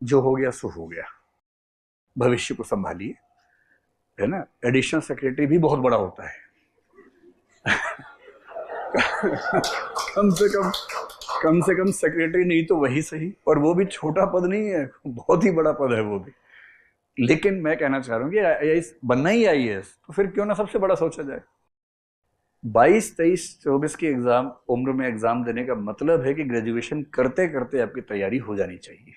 जो हो गया सो हो गया, भविष्य को संभालिए, है ना। एडिशनल सेक्रेटरी भी बहुत बड़ा होता है। कम से कम सेक्रेटरी नहीं तो वही सही, और वो भी छोटा पद नहीं है, बहुत ही बड़ा पद है वो भी। लेकिन मैं कहना चाह रहा हूँ कि आईएएस बनना ही आईएएस, तो फिर क्यों ना सबसे बड़ा सोचा जाए। 22, 23, 24 की एग्जाम उम्र में एग्जाम देने का मतलब है कि ग्रेजुएशन करते करते आपकी तैयारी हो जानी चाहिए।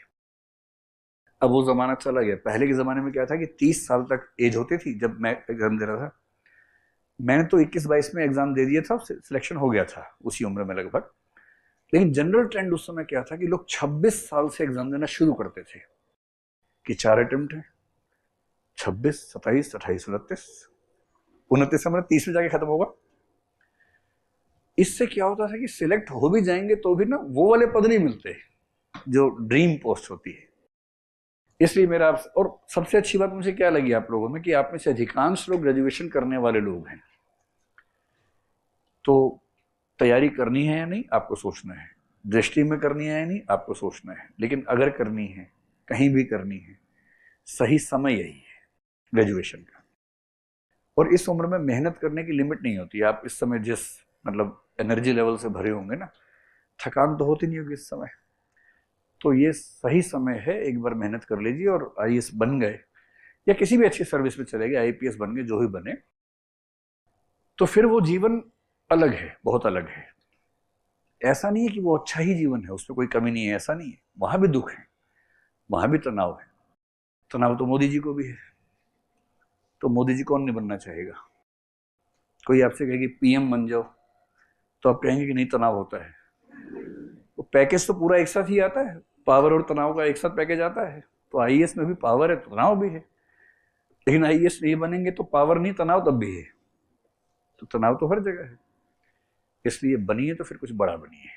अब वो जमाना चला गया। पहले के जमाने में क्या था कि 30 साल तक एज होती थी जब मैं एग्जाम दे रहा था। मैंने तो 21-22 में एग्जाम दे दिया था, सिलेक्शन हो गया था उसी उम्र में लगभग। लेकिन जनरल ट्रेंड उस समय क्या था कि लोग 26 साल से एग्जाम देना शुरू करते थे कि 4 अटेम्प्ट है, 26, 27, 28, 29 में 30 में जाके खत्म होगा। इससे क्या होता था कि सिलेक्ट हो भी जाएंगे तो भी ना वो वाले पद नहीं मिलते जो ड्रीम पोस्ट होती है। इसलिए मेरा आप, और सबसे अच्छी बात मुझे क्या लगी आप लोगों में कि आप में से अधिकांश लोग ग्रेजुएशन करने वाले लोग हैं। तो तैयारी करनी है या नहीं आपको सोचना है, दृष्टि में करनी है या नहीं आपको सोचना है। लेकिन अगर करनी है, कहीं भी करनी है, सही समय यही है ग्रेजुएशन का। और इस उम्र में मेहनत करने की लिमिट नहीं होती। आप इस समय जिस मतलब एनर्जी लेवल से भरे होंगे ना, थकान तो होती नहीं होगी इस समय। तो ये सही समय है, एक बार मेहनत कर लीजिए और आईएएस बन गए या किसी भी अच्छी सर्विस में चले गए, आईपीएस बन गए, जो भी बने, तो फिर वो जीवन अलग है, बहुत अलग है। ऐसा नहीं है कि वो अच्छा ही जीवन है, उसमें कोई कमी नहीं है, ऐसा नहीं है। वहां भी दुख है, वहां भी तनाव है। तनाव तो मोदी जी को भी है। तो मोदी जी कौन नहीं बनना चाहेगा। कोई आपसे कहे कि पीएम बन जाओ तो आप कहेंगे कि नहीं, तनाव होता है। तो पैकेज तो पूरा एक साथ ही आता है, पावर और तनाव का एक साथ पैकेज आता है। तो आईएएस में भी पावर है, तनाव भी है। लेकिन आईएएस नहीं बनेंगे तो पावर नहीं, तनाव तब भी है। तो तनाव तो हर जगह है। इसलिए बनिए तो फिर कुछ बड़ा बनिए।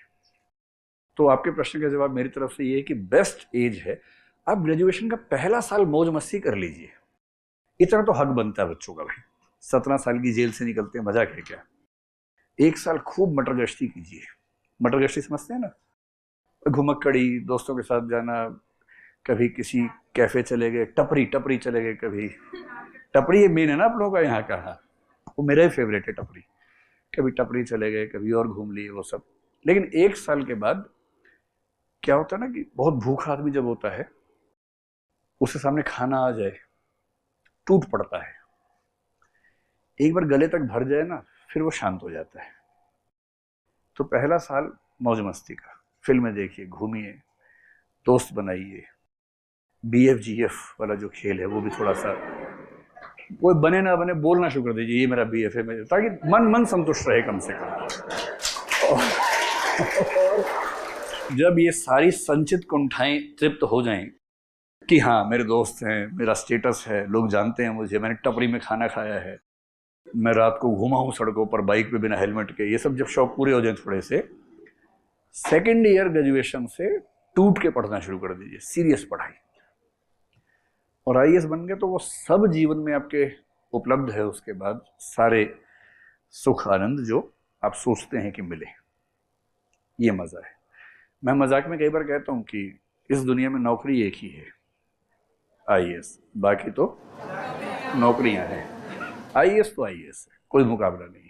तो आपके प्रश्न का जवाब मेरी तरफ से ये है कि बेस्ट एज है, आप ग्रेजुएशन का पहला साल मौज मस्ती कर लीजिए। इतना तो हक बनता है बच्चों का भाई। 17 साल की जेल से निकलते हैं, मजाक है क्या। एक साल खूब मटर गश्ती कीजिए। मटर गश्ती समझते हैं ना, घुमक्कड़ी, दोस्तों के साथ जाना, कभी किसी कैफे चले गए, टपरी टपरी चले गए कभी। टपरी ये मेन है ना आप लोगों का यहाँ का। हाँ, वो मेरा ही फेवरेट है टपरी। कभी टपरी चले गए, कभी और घूम लिए, वो सब। लेकिन एक साल के बाद क्या होता है ना कि बहुत भूखा आदमी जब होता है, उसके सामने खाना आ जाए, टूट पड़ता है। एक बार गले तक भर जाए ना, फिर वो शांत हो जाता है। तो पहला साल मौज मस्ती का, फिल्में देखिए, घूमिए, दोस्त बनाइए। बीएफजीएफ वाला जो खेल है वो भी थोड़ा सा, वो बने ना बने बोलना शुरू कर दीजिए, ये मेरा बीएफ है, ताकि मन मन संतुष्ट रहे कम से कम। और जब ये सारी संचित कुंठाएं तृप्त हो जाएं कि हाँ मेरे दोस्त हैं, मेरा स्टेटस है, लोग जानते हैं मुझे, मैंने टपरी में खाना खाया है, मैं रात को घूमा हूँ सड़कों पर बाइक पे बिना हेलमेट के, ये सब जब शौक पूरे हो जाए थोड़े से, सेकेंड ईयर ग्रेजुएशन से टूट के पढ़ना शुरू कर दीजिए, सीरियस पढ़ाई। और आईएएस बन गए तो वो सब जीवन में आपके उपलब्ध है उसके बाद, सारे सुख आनंद जो आप सोचते हैं कि मिले। ये मजा है। मैं मजाक में कई बार कहता हूं कि इस दुनिया में नौकरी एक ही है, आईएएस। बाकी तो नौकरियां हैं। आईएएस तो आईएएस है, कोई मुकाबला नहीं।